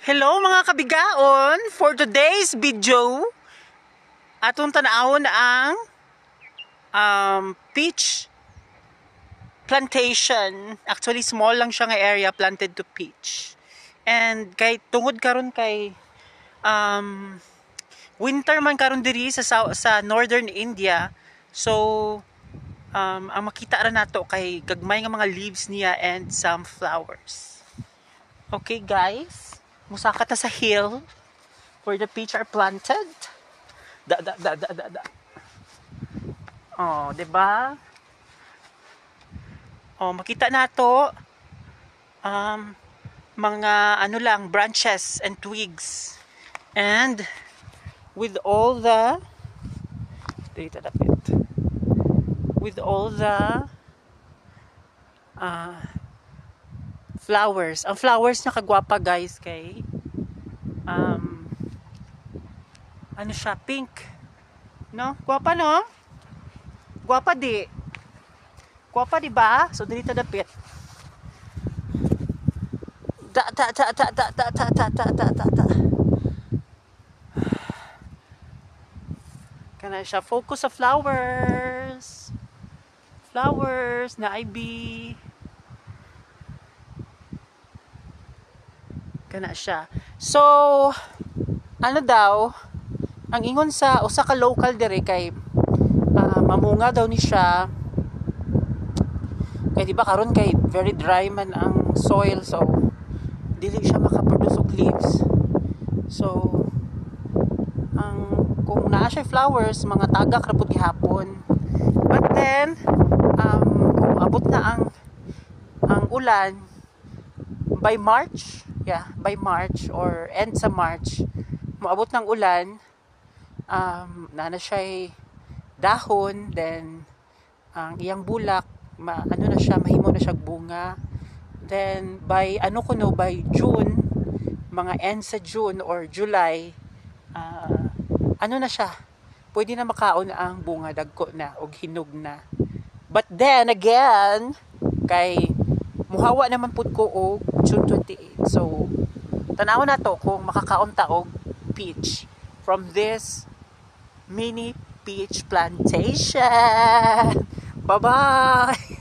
Hello mga kabigaon, for today's video atong tanawon ang peach plantation. Actually small lang siya nga area planted to peach. And kay tungod karon kay winter man karon diri sa northern India. So ang makita ra nato kay gagmay nga mga leaves niya and some flowers. Okay guys, musaka ta sa hill where the peach are planted. Oh, 'di ba? Oh, makita nato mga ano lang branches and twigs. And with all the flowers. Ang flowers na kagwapa guys kay ano siya, pink. No? Gwapa no? Gwapa di. Gwapa di ba? So dili ta dapit. Kana siya focus sa flowers. Flowers na IB. Kana siya. So ano daw ang ingon sa usa ka local dire kay mamunga daw ni siya kay di ba karon kay very dry man ang soil, so dili siya makaproduce og leaves. So kung naa siya flowers mga tagak ra pud gihapon, but then kung abot na ang ulan by March or end sa March, moabot ng ulan, na siya dahon, then ang iyang bulak ano na siya, mahimo na siya bunga. Then by by June, mga end sa June or July, ano na siya, pwede na makaon ang bunga, dagko na og hinog na. But then again, kay muhawa naman pud ko og June 28. So tanawon na to kung makakaon ta og peach from this mini peach plantation. Bye-bye!